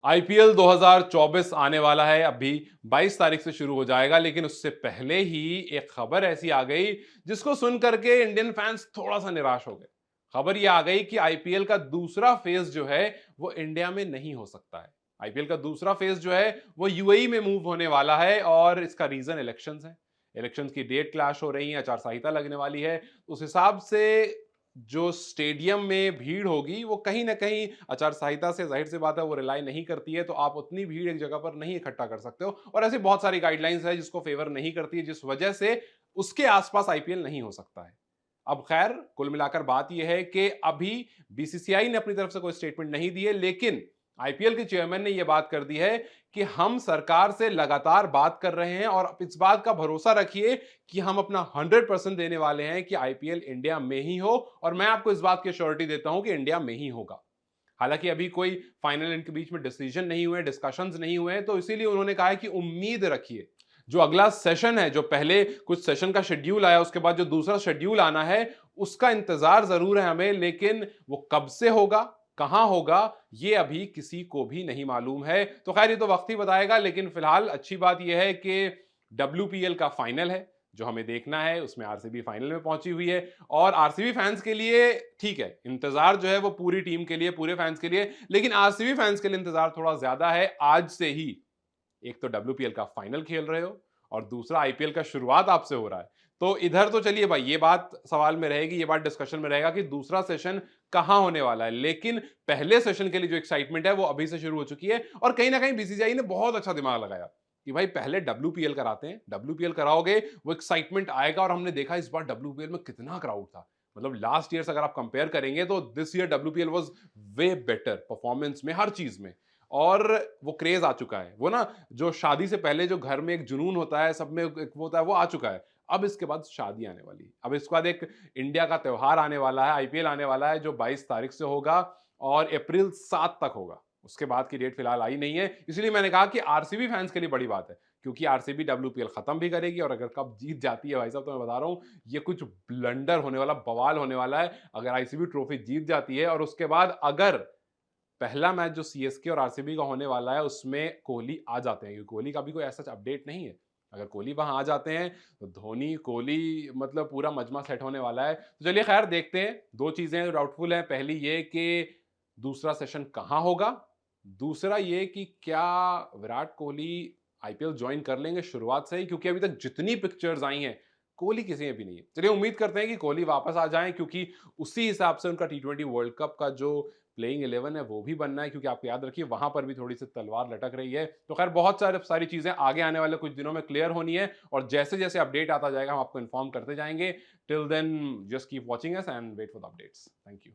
IPL 2024 आने वाला है, अभी 22 तारीख से शुरू हो जाएगा, लेकिन उससे पहले ही एक खबर ऐसी आ गई जिसको सुन करके इंडियन फैंस थोड़ा सा निराश हो गए। खबर ये आ गई कि आईपीएल का दूसरा फेज जो है वो इंडिया में नहीं हो सकता है। आईपीएल का दूसरा फेज जो है वो यूएई में मूव होने वाला है और इसका रीजन इलेक्शंस है। इलेक्शंस की डेट क्लैश हो रही है, आचार संहिता लगने वाली है। उस हिसाब से जो स्टेडियम में भीड़ होगी वो कहीं ना कहीं आचार संहिता से जाहिर सी बात है वो रिलाई नहीं करती है, तो आप उतनी भीड़ एक जगह पर नहीं इकट्ठा कर सकते हो और ऐसी बहुत सारी गाइडलाइंस है जिसको फेवर नहीं करती है, जिस वजह से उसके आसपास आईपीएल नहीं हो सकता है। अब खैर कुल मिलाकर बात यह है कि अभी बीसीसीआई ने अपनी तरफ से कोई स्टेटमेंट नहीं दी है, लेकिन आईपीएल के चेयरमैन ने यह बात कर दी है कि हम सरकार से लगातार बात कर रहे हैं और इस बात का भरोसा रखिए कि हम अपना 100% देने वाले हैं कि आईपीएल इंडिया में ही हो, और मैं आपको इस बात की श्योरिटी देता हूं कि इंडिया में ही होगा। हालांकि अभी कोई फाइनल इनके बीच में डिसीजन नहीं हुए, डिस्कशंस नहीं हुए हैं, तो इसीलिए उन्होंने कहा है कि उम्मीद रखिए। जो अगला सेशन है, जो पहले कुछ सेशन का शेड्यूल आया उसके बाद जो दूसरा शेड्यूल आना है, उसका इंतजार जरूर है हमें, लेकिन वो कब से होगा, कहां होगा, ये अभी किसी को भी नहीं मालूम है। तो खैर ये तो वक्त ही बताएगा, लेकिन फिलहाल अच्छी बात यह है कि डब्ल्यूपीएल का फाइनल है जो हमें देखना है, उसमें आरसीबी फाइनल में पहुंची हुई है और आरसीबी फैंस के लिए ठीक है, इंतजार जो है वो पूरी टीम के लिए, पूरे फैंस के लिए, लेकिन आरसीबी फैंस के लिए इंतजार थोड़ा ज्यादा है। आज से ही एक तो डब्ल्यूपीएल का फाइनल खेल रहे हो और दूसरा आईपीएल का शुरुआत आपसे हो रहा है। तो इधर तो चलिए भाई, ये बात सवाल में रहेगी, ये बात डिस्कशन में रहेगा कि दूसरा सेशन कहां होने वाला है, लेकिन पहले सेशन के लिए जो एक्साइटमेंट है वो अभी से शुरू हो चुकी है और कहीं ना कहीं बीसीसीआई ने बहुत अच्छा दिमाग लगाया कि भाई पहले डब्ल्यूपीएल कराते हैं, डब्ल्यूपीएल कराओगे वो एक्साइटमेंट आएगा। और हमने देखा इस बार डब्ल्यूपीएल में कितना क्राउड था, मतलब लास्ट ईयर से अगर आप कंपेयर करेंगे तो this year WPL was way better performance में, हर चीज में। और वो क्रेज आ चुका है, वो ना जो शादी से पहले जो घर में एक जुनून होता है, सब में एक वो होता है, वो आ चुका है। अब इसके बाद शादी आने वाली है, अब इसके बाद एक इंडिया का त्योहार आने वाला है, आईपीएल आने वाला है जो 22 तारीख से होगा और अप्रैल 7 तक होगा। उसके बाद की डेट फिलहाल आई नहीं है, इसलिए मैंने कहा कि आरसीबी फैंस के लिए बड़ी बात है, क्योंकि आरसीबी डब्ल्यूपीएल खत्म भी करेगी और अगर कप जीत जाती है भाई साहब, तो मैं बता रहा हूं ये कुछ ब्लंडर होने वाला, बवाल होने वाला है। अगर आईसीबी ट्रॉफी जीत जाती है और उसके बाद अगर पहला मैच जो सीएसके और आरसीबी का होने वाला है उसमें कोहली आ जाते हैं, क्योंकि कोहली का भी कोई ऐसा अपडेट नहीं है। अगर कोहली वहां आ जाते हैं तो धोनी कोहली मतलब पूरा मजमा सेट होने वाला है। तो चलिए खैर देखते हैं, दो चीजें डाउटफुल हैं, पहली ये कि दूसरा सेशन कहां होगा, दूसरा ये कि क्या विराट कोहली आईपीएल ज्वाइन कर लेंगे शुरुआत से ही, क्योंकि अभी तक जितनी पिक्चर्स आई हैं कोहली किसी में भी नहीं है। चलिए उम्मीद करते हैं कि कोहली वापस आ जाएं, क्योंकि उसी हिसाब से उनका टी20 वर्ल्ड कप का जो प्लेइंग 11 है वो भी बनना है, क्योंकि आप याद रखिए वहां पर भी थोड़ी सी तलवार लटक रही है। तो खैर बहुत सारी चीजें आगे आने वाले कुछ दिनों में क्लियर होनी है और जैसे जैसे अपडेट आता जाएगा हम आपको इन्फॉर्म करते जाएंगे। Till then just keep watching us and wait for the updates. Thank you.